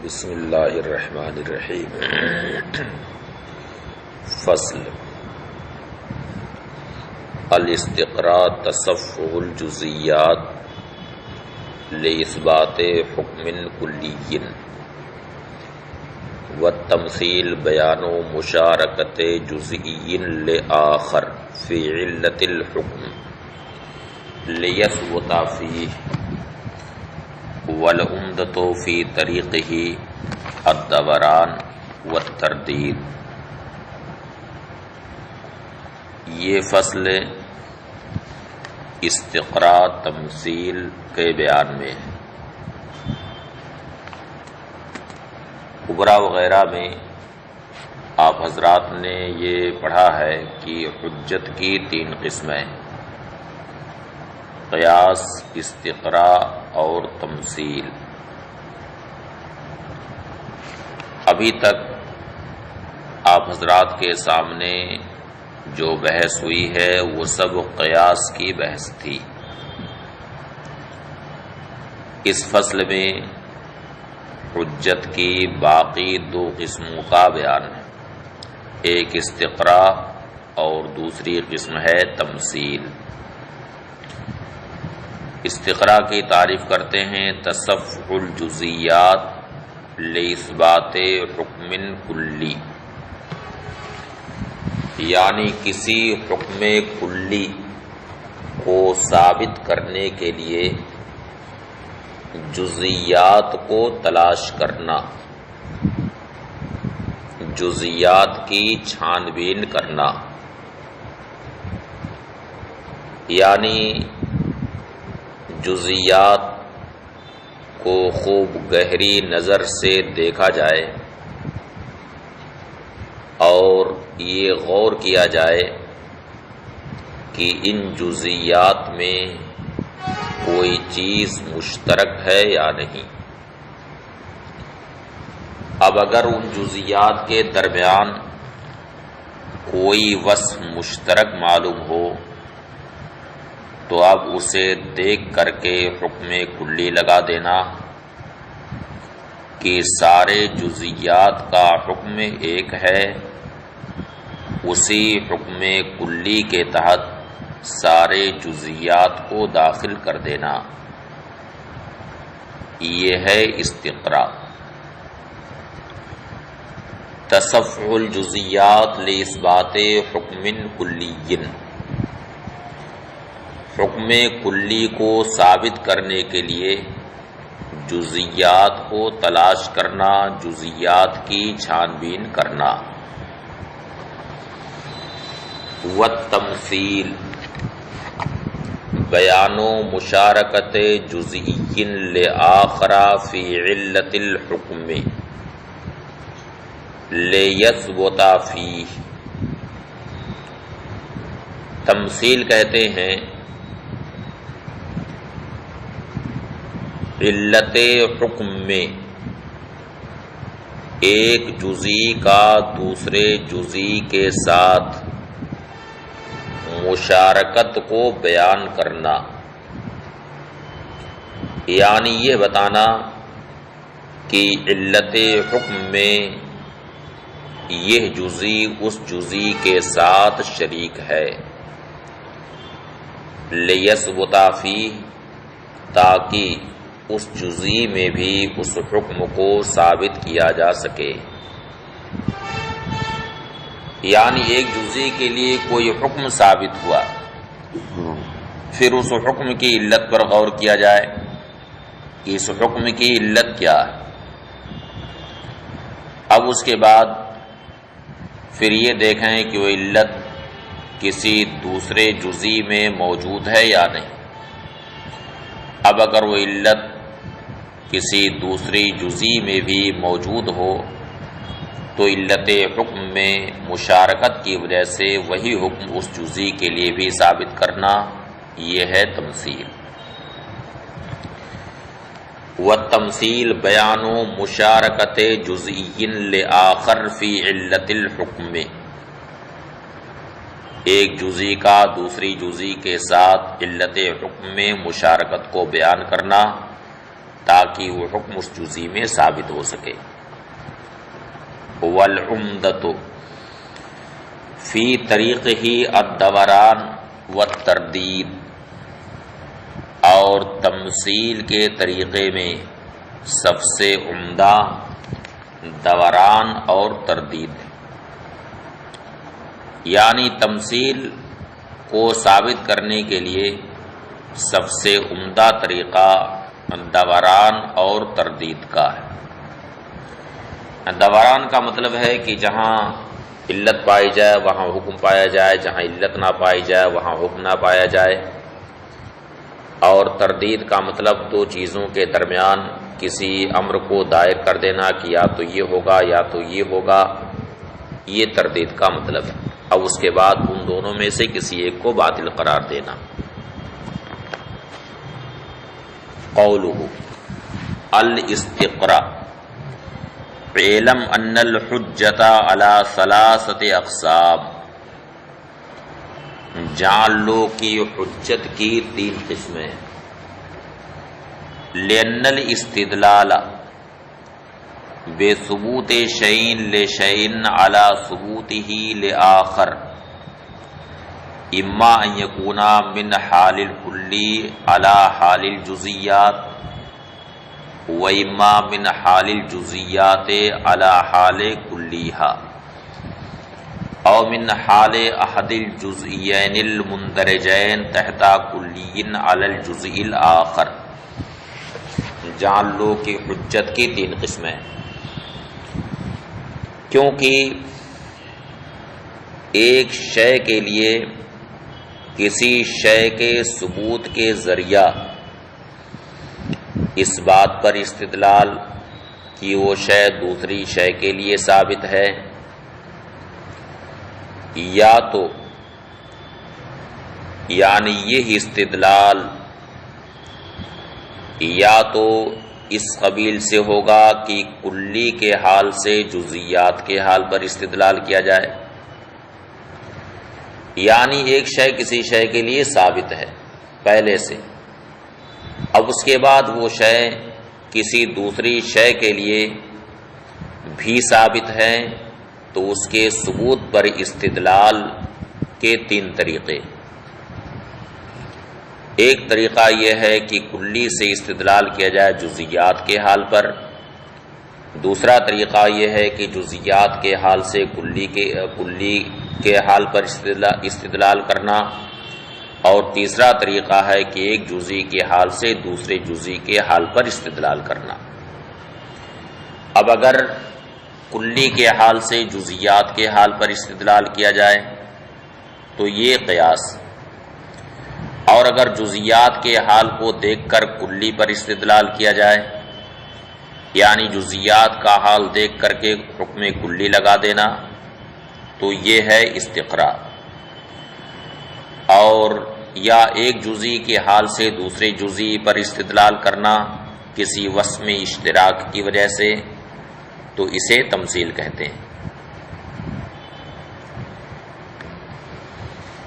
بسم اللہ الرحمن الرحیم۔ فصل الاستقراء تصفح الجزئیات لاثبات حکم کلی والتمثیل بیان مشارکت جزئی لآخر فی علت الحکم لیثبت فیہ والعمدۃ فی طریقہ الدوران والتردید۔ یہ فصل استقراء تمثیل کے بیان میں ہے۔ کبریٰ وغیرہ میں آپ حضرات نے یہ پڑھا ہے کہ حجت کی 3 قسمیں: قیاس، استقراء اور تمثیل۔ ابھی تک آپ حضرات کے سامنے جو بحث ہوئی ہے وہ سب قیاس کی بحث تھی۔ اس فصل میں حجت کی باقی 2 قسموں کا بیان ہے، ایک استقراء اور دوسری قسم ہے تمثیل۔ استقراء کی تعریف کرتے ہیں تصفح الجزئیات لاثبات حکم کلی، یعنی کسی حکم کلی کو ثابت کرنے کے لیے جزئیات کو تلاش کرنا، جزئیات کی چھان بین کرنا، یعنی جزئیات کو خوب گہری نظر سے دیکھا جائے اور یہ غور کیا جائے کہ ان جزئیات میں کوئی چیز مشترک ہے یا نہیں۔ اب اگر ان جزئیات کے درمیان کوئی وصف مشترک معلوم ہو تو اب اسے دیکھ کر کے حکم کلی لگا دینا کہ سارے جزئیات کا حکم ایک ہے، اسی حکم کلی کے تحت سارے جزئیات کو داخل کر دینا، یہ ہے استقراء۔ تصفح الجزئیات لاثبات حکم کلی، حکم کلی کو ثابت کرنے کے لیے جزئیات کو تلاش کرنا، جزئیات کی چھان بین کرنا۔ والتمثیل بیان مشارکت جزئی لآخر فی علت الحکم لیثبت فیہ۔ تمثیل کہتے ہیں علت حکم میں ایک جزئی کا دوسرے جزئی کے ساتھ مشارکت کو بیان کرنا، یعنی یہ بتانا کہ علت حکم میں یہ جزئی اس جزئی کے ساتھ شریک ہے، لیثبت فیہ، تاکہ اس جزئی میں بھی اس حکم کو ثابت کیا جا سکے۔ یعنی ایک جزئی کے لیے کوئی حکم ثابت ہوا، پھر اس حکم کی علت پر غور کیا جائے کہ اس حکم کی علت کیا ہے۔ اب اس کے بعد پھر یہ دیکھیں کہ وہ علت کسی دوسرے جزئی میں موجود ہے یا نہیں۔ اب اگر وہ علت کسی دوسری جزئی میں بھی موجود ہو تو علت حکم میں مشارکت کی وجہ سے وہی حکم اس جزئی کے لیے بھی ثابت کرنا، یہ ہے تمثیل۔ والتمثیل بیان مشارکت جزئی لآخر فی علت الحکم، ایک جزئی کا دوسری جزئی کے ساتھ علت حکم میں مشارکت کو بیان کرنا، تاکہ وہ حکم اس جزئی میں ثابت ہو سکے۔ والعمدۃ فی طریقہ الدوران والتردید، اور تمثیل کے طریقے میں سب سے عمدہ دوران اور تردید ہے، یعنی تمثیل کو ثابت کرنے کے لیے سب سے عمدہ طریقہ دوران اور تردید کا ہے۔ دوران کا مطلب ہے کہ جہاں علت پائی جائے وہاں حکم پایا جائے، جہاں علت نہ پائی جائے وہاں حکم نہ پایا جائے، اور تردید کا مطلب دو چیزوں کے درمیان کسی امر کو دائر کر دینا کہ یا تو یہ ہوگا یا تو یہ ہوگا، یہ تردید کا مطلب ہے۔ اب اس کے بعد ان دونوں میں سے کسی ایک کو باطل قرار دینا۔ قولہ الاستقراء، اعلم ان الحجۃ علی ثلاثۃ اقسام، جان لو کہ حجت کی تین قسمیں، لأن الاستدلال بثبوت شیء لشیء علی ثبوتہ لآخر اما ان یکون من حال الکلی علی حال الجزیات و اما من حال الجزیات علی حال کلیہا او من حال احد الجزئین المندرجین تحت کلی علی الجزء الآخر۔ جان لو کہ حجت کی تین قسمیں، کیونکہ ایک شے کے لیے کسی شے کے ثبوت کے ذریعہ اس بات پر استدلال کہ وہ شے دوسری شے کے لیے ثابت ہے، یا تو یعنی یہ استدلال یا تو اس قبیل سے ہوگا کہ کلی کے حال سے جزیات کے حال پر استدلال کیا جائے، یعنی ایک شے کسی شے کے لیے ثابت ہے پہلے سے، اب اس کے بعد وہ شے کسی دوسری شے کے لیے بھی ثابت ہے، تو اس کے ثبوت پر استدلال کے تین طریقے۔ ایک طریقہ یہ ہے کہ کلی سے استدلال کیا جائے جزیات کے حال پر، دوسرا طریقہ یہ ہے کہ جزیات کے حال سے کلی کے حال پر استدلال کرنا، اور تیسرا طریقہ ہے کہ ایک جزئی کے حال سے دوسرے جزئی کے حال پر استدلال کرنا۔ اب اگر کلی کے حال سے جزیات کے حال پر استدلال کیا جائے تو یہ قیاس، اور اگر جزیات کے حال کو دیکھ کر کلی پر استدلال کیا جائے، یعنی جزیات کا حال دیکھ کر کے حکم کلی لگا دینا، تو یہ ہے استقراء۔ اور یا ایک جزئی کے حال سے دوسرے جزئی پر استدلال کرنا کسی وصف میں اشتراک کی وجہ سے، تو اسے تمثیل کہتے ہیں۔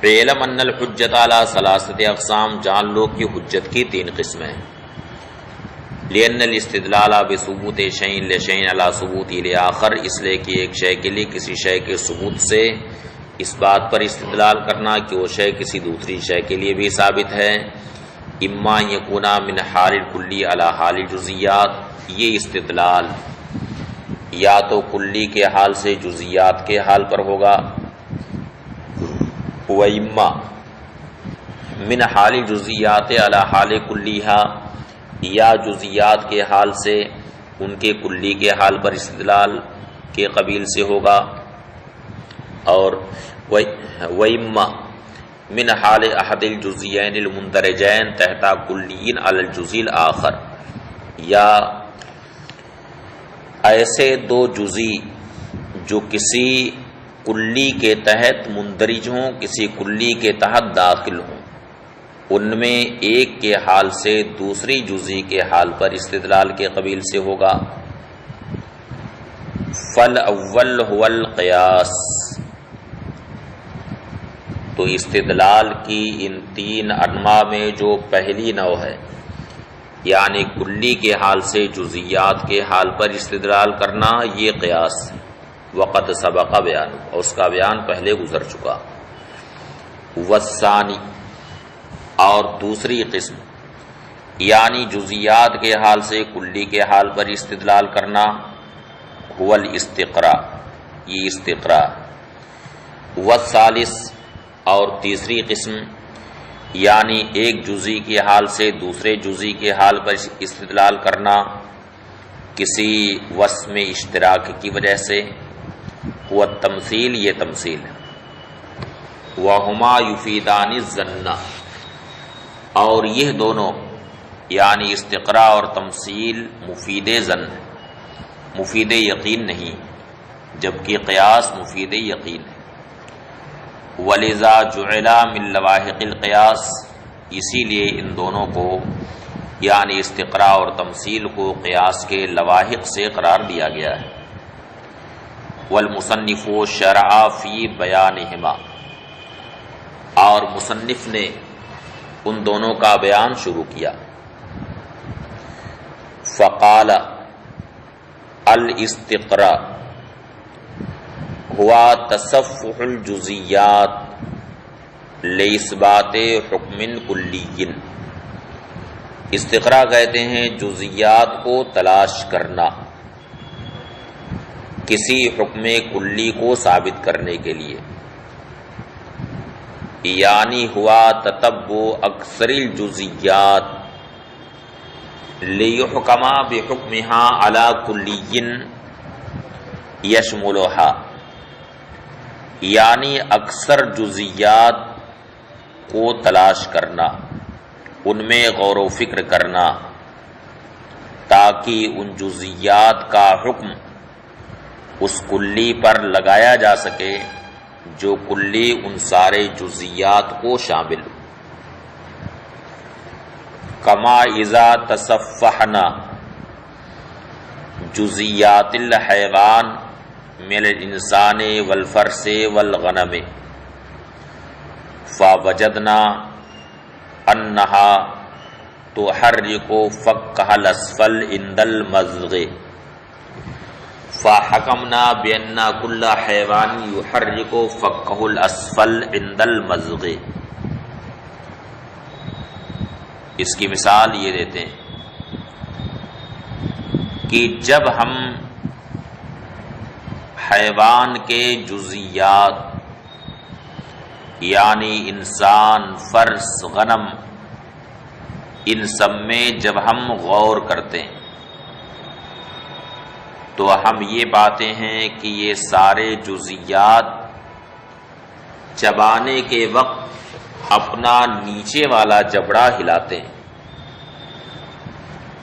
اعلم ان الحجۃ علی ثلاثۃ اقسام، جان لو کہ حجت کی تین قسمیں، لأن الاستدلال بثبوت شیء لشیء علی ثبوتہ لآخر، اس لیے کہ ایک شے کے لیے کسی شے کے ثبوت سے اس بات پر استدلال کرنا کہ وہ شے کسی دوسری شے کے لیے بھی ثابت ہے، اما یکون من حال الکلی علی حال الجزیات، یہ استدلال یا تو کلی کے حال سے جزیات کے حال پر ہوگا، و اما من حال الجزیات علی حال کلیہا، یا جزیات کے حال سے ان کے کلی کے حال پر استدلال کے قبیل سے ہوگا، اور وَإِمَّا مِنْ حَالِ أَحَدِ الْجُزْئَيْنِ الْمُنْدَرَجَيْنِ تحت کُلِّ عَلَى الْجُزْءِ الْآخَرِ، یا ایسے دو جزئی جو کسی کلی کے تحت مندرج ہوں، کسی کلی کے تحت داخل ہوں، ان میں ایک کے حال سے دوسری جزئی کے حال پر استدلال کے قبیل سے ہوگا۔ فَالْأَوَّلُ هُوَ الْقِيَاسُ، تو استدلال کی ان تین انواع میں جو پہلی نوع ہے یعنی کلی کے حال سے جزیات کے حال پر استدلال کرنا، یہ قیاس ہے۔ وقد سبق بیان، اور اس کا بیان پہلے گزر چکا۔ والثانی، اور دوسری قسم، یعنی جزیات کے حال سے کلی کے حال پر استدلال کرنا، هو الاستقراء، یہ استقراء۔ والثالث، اور تیسری قسم، یعنی ایک جزئی کے حال سے دوسرے جزئی کے حال پر استدلال کرنا کسی وصف میں اشتراک کی وجہ سے، وہ تمثیل، یہ تمثیل ہے۔ وہما یفیدان الظن، اور یہ دونوں یعنی استقراء اور تمثیل مفید ظن، مفید یقین نہیں، جبکہ قیاس مفید یقین ہے۔ وَلِذَا جُعِلَ مِن لَوَاحِقِ الْقِيَاسِ، اسی لیے ان دونوں کو یعنی استقراء اور تمثیل کو قیاس کے لواحق سے قرار دیا گیا ہے۔ والمصنف شرع فی بیانہما، اور مصنف نے ان دونوں کا بیان شروع کیا۔ فقال الاستقراء ہوا تصفح الجزیات لاثبات حکم کلی، استقراء کہتے ہیں جزیات کو تلاش کرنا کسی حکم کلی کو ثابت کرنے کے لیے، یعنی ہوا تتبع اکثر الجزیات لیحکم بحکمها علی کلی یشملها، یعنی اکثر جزیات کو تلاش کرنا، ان میں غور و فکر کرنا، تاکہ ان جزیات کا حکم اس کلی پر لگایا جا سکے جو کلی ان سارے جزیات کو شامل۔ کما اذا تصفحنا جزیات الحیوان من الانسان والفرس والغنم فوجدنا انها تحرك فكها الاسفل عند المزغ فحكمنا بان كل حيوان يحرك فكه الاسفل عند المزغ۔ اس کی مثال یہ دیتے ہیں کہ جب ہم حیوان کے جزیات یعنی انسان، فرس، غنم، ان سب میں جب ہم غور کرتے ہیں تو ہم یہ پاتے ہیں کہ یہ سارے جزیات چبانے کے وقت اپنا نیچے والا جبڑا ہلاتے ہیں،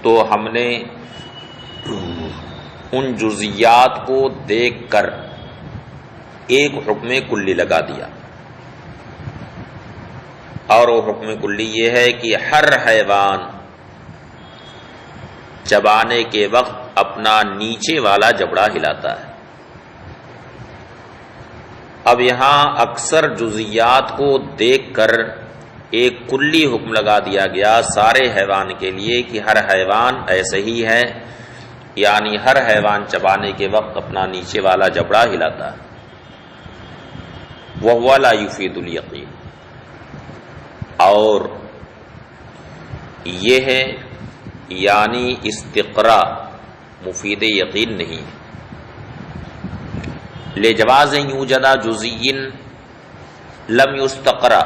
تو ہم نے ان جزیات کو دیکھ کر ایک حکم کلی لگا دیا، اور وہ حکم کلی یہ ہے کہ ہر حیوان چبانے کے وقت اپنا نیچے والا جبڑا ہلاتا ہے۔ اب یہاں اکثر جزیات کو دیکھ کر ایک کلی حکم لگا دیا گیا سارے حیوان کے لیے کہ ہر حیوان ایسے ہی ہے، یعنی ہر حیوان چبانے کے وقت اپنا نیچے والا جبڑا ہلاتا ہے۔ وَهُوَ لَا يُفِيدُ الْيَقِينَ، اور یہ ہے یعنی استقراء مفید یقین نہیں ہے۔ لجواز یوجد جزئی لم یستقرأ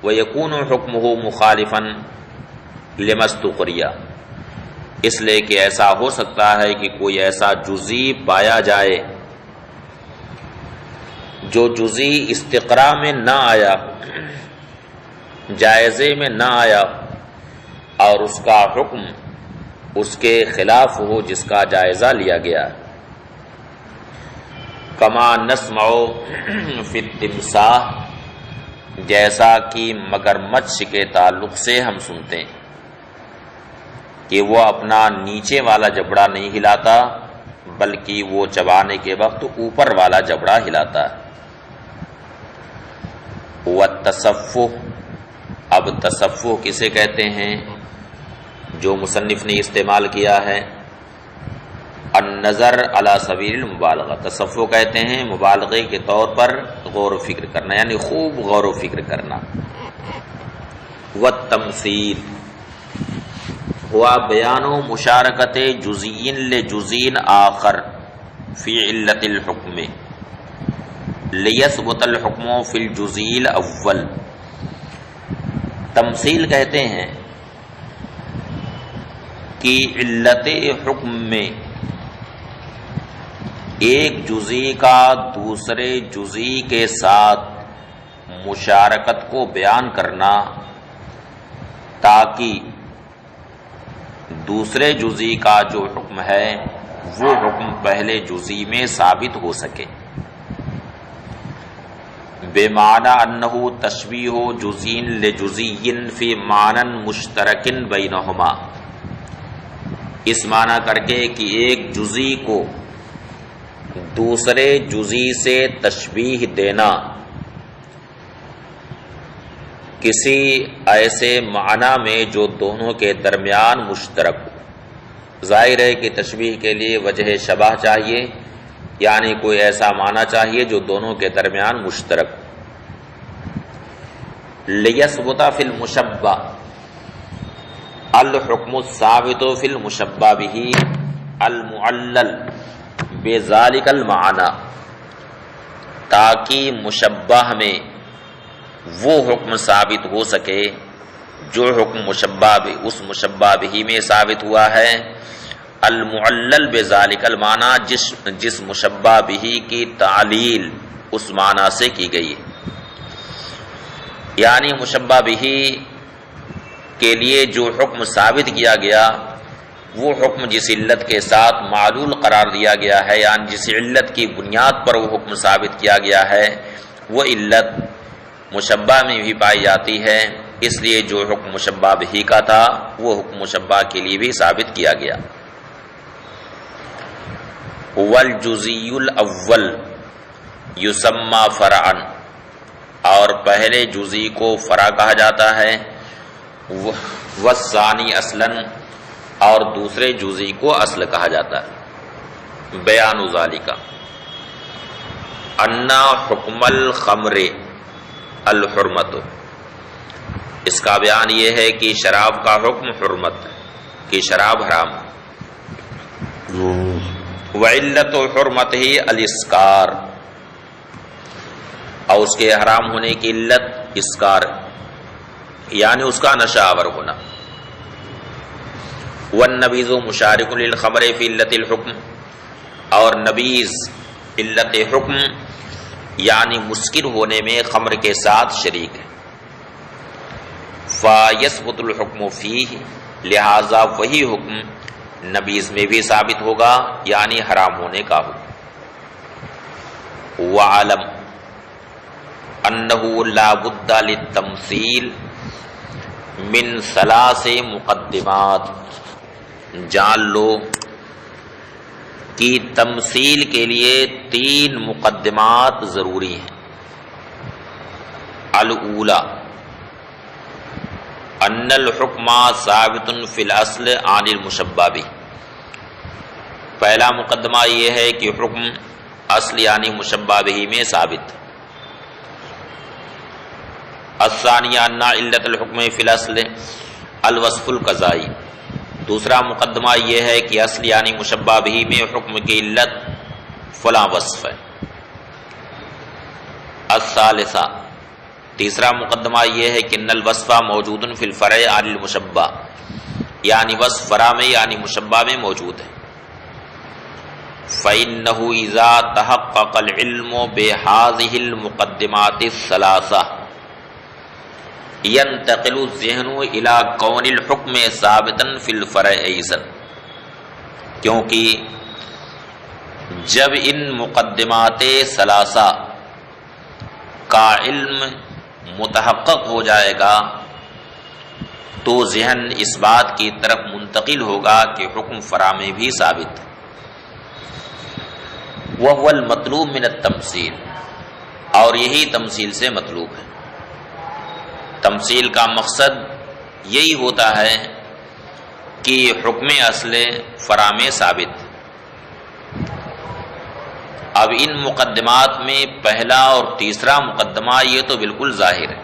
ویکون حکمہ مخالفا لما استقرئ، اس لیے کہ ایسا ہو سکتا ہے کہ کوئی ایسا جزئی پایا جائے جو جزئی استقراء میں نہ آیا، جائزے میں نہ آیا، اور اس کا حکم اس کے خلاف ہو جس کا جائزہ لیا گیا۔ کما نسمع فی التمساح، جیسا کہ مگرمچھ کے تعلق سے ہم سنتے ہیں کہ وہ اپنا نیچے والا جبڑا نہیں ہلاتا بلکہ وہ چبانے کے وقت اوپر والا جبڑا ہلاتا ہے۔ والتصفح، اب تصفح کسے کہتے ہیں؟ جو مصنف نے استعمال کیا ہے النظر علی سبیل المبالغہ، تصفح کہتے ہیں مبالغے کے طور پر غور و فکر کرنا، یعنی خوب غور و فکر کرنا۔ والتمثیل ہوا بیان و مشارکت جزئی لجزئی آخر فی علت الحکم لیثبت الحکم فی الجزئی الاول۔ تمثیل کہتے ہیں کہ علت حکم میں ایک جزئی کا دوسرے جزئی کے ساتھ مشارکت کو بیان کرنا تاکہ دوسرے جزئی کا جو حکم ہے وہ حکم پہلے جزئی میں ثابت ہو سکے، بمعنی انہ تشبیہ جزئی لجزئی فی معنی مشترک بینہما، اس معنی کر کے کہ ایک جزئی کو دوسرے جزئی سے تشبیہ دینا کسی ایسے معنی میں جو دونوں کے درمیان مشترک ہو۔ ظاہر ہے کہ تشبیہ کے لیے وجہ شبہ چاہیے، یعنی کوئی ایسا معنی چاہیے جو دونوں کے درمیان مشترک ہو۔ لیثبت فی المشبہ الحکم الثابت فی المشبہ بہ المعلل بذالک المعنی، تاکہ مشبہ میں وہ حکم ثابت ہو سکے جو حکم مشبہ اس مشبہ بہ میں ثابت ہوا ہے، المعلل بذالک المعنی، جس مشبہ بہ کی تعلیل اس معنی سے کی گئی ہے، یعنی مشبہ بہ کے لیے جو حکم ثابت کیا گیا وہ حکم جس علت کے ساتھ معلول قرار دیا گیا ہے، یعنی جس علت کی بنیاد پر وہ حکم ثابت کیا گیا ہے وہ علت مشبہ میں بھی پائی جاتی ہے، اس لیے جو حکم مشبہ بہ کا تھا وہ حکم مشبہ کے لیے بھی ثابت کیا گیا۔ والجزئی الاول یسمى فرعا، اور پہلے جزئی کو فرع کہا جاتا ہے، والثانی اصلا، اور دوسرے جزئی کو اصل کہا جاتا ہے۔ بیان ذالک ان حکم الخمر الحرمت، اس کا بیان یہ ہے کہ شراب کا حکم حرمت ہے، کہ شراب حرام ہے۔ وعلت حرمت ہی الاسکار، اور اس کے حرام ہونے کی علت اسکار، یعنی اس کا نشہ آور ہونا۔ والنبیذ مشارک للخمر فی علت الحکم، اور نبیذ علت حکم یعنی مسکر ہونے میں خمر کے ساتھ شریک ہے۔ فیثبت الحکم فیہ، لہذا وہی حکم نبیذ میں بھی ثابت ہوگا، یعنی حرام ہونے کا حکم۔ وعلم انہ لا بد للتمثیل من ثلاث مقدمات، جان لو کہ تمثیل کے لیے 3 مقدمات ضروری ہیں۔ الاولی ان الحکم ثابت فی الاصل عن المشبہ بہ، پہلا مقدمہ یہ ہے کہ حکم اصل یعنی مشبہ بہ میں ثابت۔ الثانیہ ان علت الحکم فی الاصل الوصف القضائی، دوسرا مقدمہ یہ ہے کہ اصل یعنی مشبہ بہ میں حکم کی علت فلاں وصف ہے۔ الثالثہ، تیسرا مقدمہ یہ ہے کہ ان الوصف موجود فی الفرع عن المشبہ، یعنی وصف فرع میں یعنی مشبہ میں موجود ہے۔ فإنہ اذا تحقق العلم بہذہ المقدمات الثلاثہ ينتقل الذہن الى کون الحکم ثابتا فی الفرع ایضا، کیونکہ جب ان مقدمات ثلاثہ کا علم متحقق ہو جائے گا تو ذہن اس بات کی طرف منتقل ہوگا کہ حکم فرع میں بھی ثابت ہے۔ وہو المطلوب من التمثیل، اور یہی تمثیل سے مطلوب ہے۔ تمثیل کا مقصد یہی ہوتا ہے کہ حکم اصل فرع میں ثابت. اب ان مقدمات میں پہلا اور تیسرا مقدمہ یہ تو بالکل ظاہر ہے.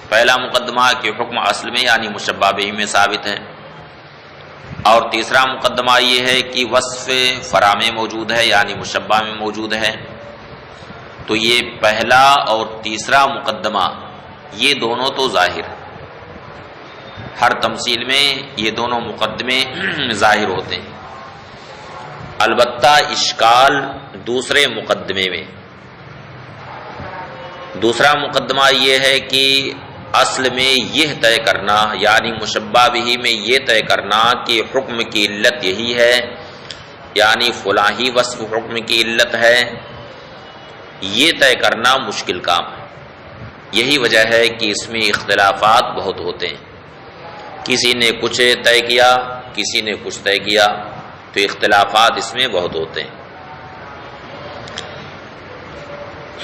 پہلا مقدمہ کہ حکم اصل میں یعنی مشبہ بہ میں ثابت ہے، اور تیسرا مقدمہ یہ ہے کہ وصف فرع میں موجود ہے یعنی مشبہ میں موجود ہے. تو یہ پہلا اور تیسرا مقدمہ یہ دونوں تو ظاہر ہے. ہر تمثیل میں یہ دونوں مقدمے ظاہر ہوتے ہیں. البتہ اشکال دوسرے مقدمے میں. دوسرا مقدمہ یہ ہے کہ اصل میں یہ طے کرنا یعنی مشبہ بہ میں یہ طے کرنا کہ حکم کی علت یہی ہے یعنی فلاں ہی وصف حکم کی علت ہے، یہ طے کرنا مشکل کام ہے. یہی وجہ ہے کہ اس میں اختلافات بہت ہوتے ہیں. کسی نے کچھ طے کیا، کسی نے کچھ طے کیا، تو اختلافات اس میں بہت ہوتے ہیں.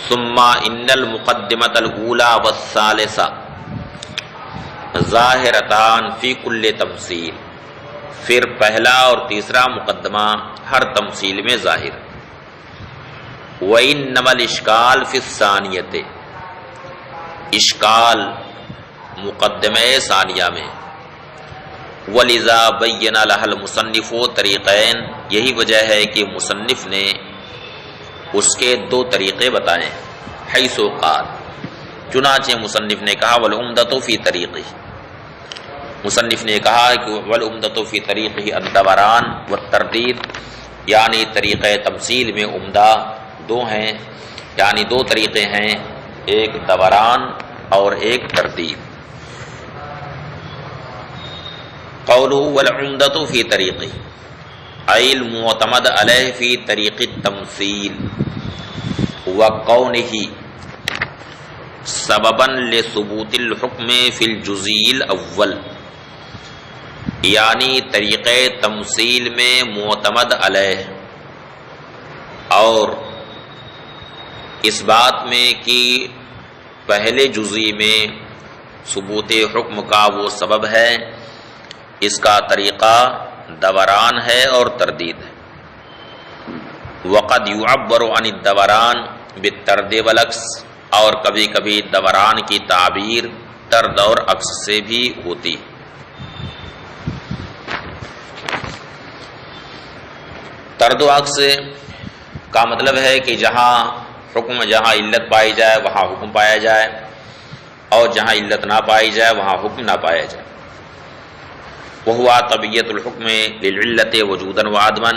ثم ان المقدمۃ الاولى والثالثہ ظاہرتان فی کل تمثیل. پھر پہلا اور تیسرا مقدمہ ہر تمثیل میں ظاہر. وَإِنَّمَا الْإِشْكَالُ فِي الثَّانِيَةِ، اشکال مقدمہ ثانیہ میں. وَلِذَا بَيَّنَ لَهَا الْمُصَنِّفُ طریقین، یہی وجہ ہے کہ مصنف نے اس کے دو طریقے بتائے. حیث قال، چنانچہ مصنف نے کہا وَالْعُمْدَةُ فِي طَرِيقِهِ، مصنف نے کہا کہ وَالْعُمْدَةُ فِي طَرِيقِهِ الدَّوَرَانُ وَالتَّرْدِيدُ، یعنی طریقہ تمثیل میں عمدہ دو ہیں، یعنی دو طریقے ہیں، ایک دوران اور ایک تردید. قوله والعمدة في طریقه ای المعتمد علیہ فی طریق التمثیل وکونہ سببا لثبوت الحکم فی الجزئی الاول، یعنی طریق تمثیل میں معتمد علیہ اور اس بات میں کہ پہلے جزئی میں ثبوت حکم کا وہ سبب ہے، اس کا طریقہ دوران ہے اور تردید ہے. وقد يعبر عن الدوران بالطرد والعکس، اور کبھی کبھی دوران کی تعبیر طرد اور عکس سے بھی ہوتی. طرد و عکس کا مطلب ہے کہ جہاں علت پائی جائے وہاں حکم پایا جائے، اور جہاں علت نہ پائی جائے وہاں حکم نہ پایا جائے. وہو طبیعت الحکم للعلت وجودا وعدما،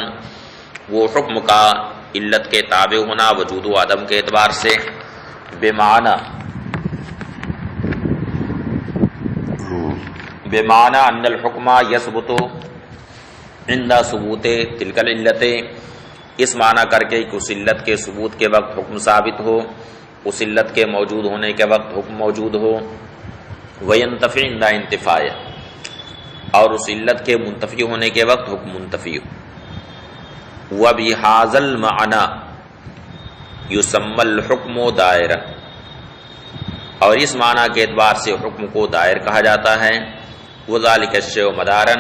وہ حکم کا علت کے تابع ہونا وجود و عدم کے اعتبار سے. بمعنی ان الحکم یثبت عند ثبوت تلک العلت، اس معنی کر کے کہ اس علت کے ثبوت کے وقت حکم ثابت ہو، اس علت کے موجود ہونے کے وقت حکم موجود ہو. وینتفع عند انتفاعہ، اور اس علت کے منتفی ہونے کے وقت حکم منتفی ہو. وبہذا المعنی یسمى الحکم دائرا، اور اس معنی کے اعتبار سے حکم کو دائر کہا جاتا ہے. وذلک الشیء مدارا،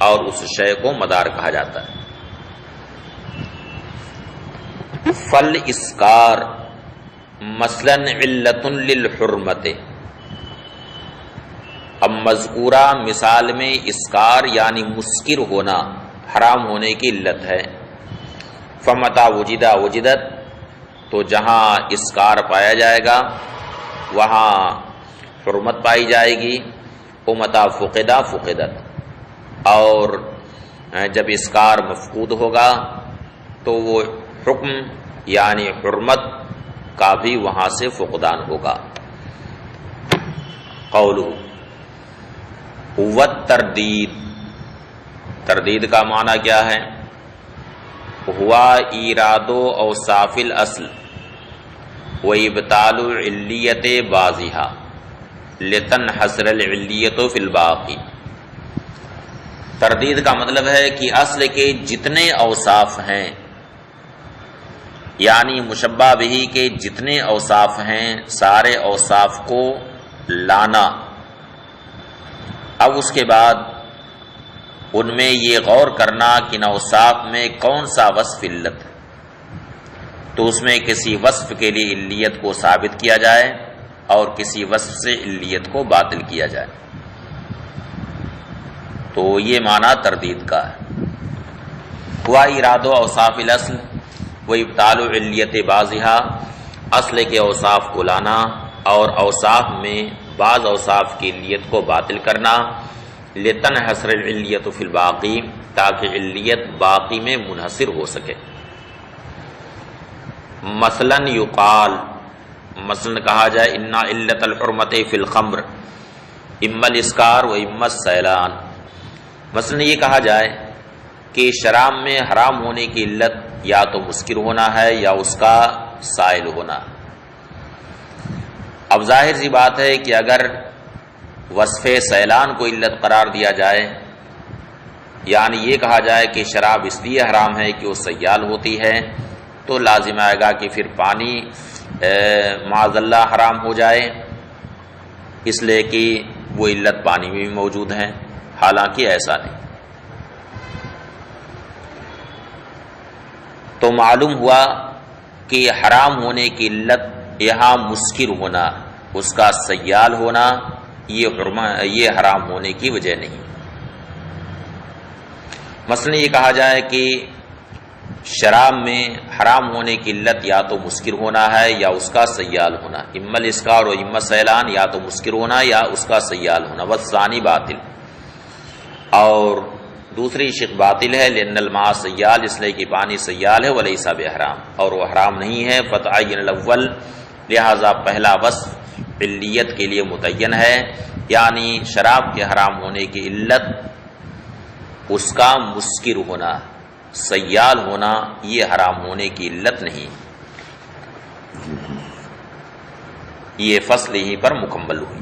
اور اس شے کو مدار کہا جاتا ہے. فالاسکار مثلا علت للحرمت، اب مذکورہ مثال میں اسکار یعنی مسکر ہونا حرام ہونے کی علت ہے. فمتا وجدت، تو جہاں اسکار پایا جائے گا وہاں حرمت پائی جائے گی. ومتا فقدت، اور جب اسکار مفقود ہوگا تو وہ حکم یعنی حرمت کا بھی وہاں سے فقدان ہوگا. قولہ والتردید، تردید کا معنی کیا ہے؟ ہوا ایراد اوصاف الاصل و ابطال علیت بعضها لتنحصر العلیت فی الباقی. تردید کا مطلب ہے کہ اصل کے جتنے اوصاف ہیں یعنی مشبہ بہ کے جتنے اوصاف ہیں سارے اوصاف کو لانا، اب اس کے بعد ان میں یہ غور کرنا کہ اوصاف میں کون سا وصف علت ہے، تو اس میں کسی وصف کے لیے علیت کو ثابت کیا جائے اور کسی وصف سے علیت کو باطل کیا جائے، تو یہ معنی تردید کا ہے۔ ہوا اراد اوصاف الاصل و ابطال علیت بعضها، اصل کے اوصاف کو لانا اور اوصاف میں بعض اوصاف کی علیت کو باطل کرنا، لتنحصر العلیت فی الباقی، تاکہ علیت باقی میں منحصر ہو سکے۔ مثلا یقال، مثلا کہا جائے ان علت الحرمت فی الخمر اما الاسکار و اما السیلان، مثلا یہ کہا جائے کہ شراب میں حرام ہونے کی علت یا تو مسکر ہونا ہے یا اس کا سائل ہونا۔ اب ظاہر سی بات ہے کہ اگر وصف سیلان کو علت قرار دیا جائے، یعنی یہ کہا جائے کہ شراب اس لیے حرام ہے کہ وہ سیال ہوتی ہے، تو لازم آئے گا کہ پھر پانی معاذ اللہ حرام ہو جائے، اس لیے کہ وہ علت پانی میں بھی موجود ہے، حالانکہ ایسا نہیں۔ تو معلوم ہوا کہ حرام ہونے کی علت یہاں مسکر ہونا، اس کا سیال ہونا، یہ حرام ہونے کی وجہ نہیں۔ مثلا یہ کہا جائے کہ شراب میں حرام ہونے کی علت یا تو مسکر ہونا ہے یا اس کا سیال ہونا، اما الاسکار و اما سیلان، یا تو مسکر ہونا یا اس کا سیال ہونا، والثانی باطل، اور دوسری شق باطل ہے، لأن الماء سیال، اس لیے کہ پانی سیال ہے، ولیس بحرام، اور وہ حرام نہیں ہے، فتعین الاول، لہذا پہلا وصف علیت کے لیے متعین ہے، یعنی شراب کے حرام ہونے کی علت اس کا مسکر ہونا، سیال ہونا، یہ حرام ہونے کی علت نہیں۔ یہ فصل یہیں پر مکمل ہوئی۔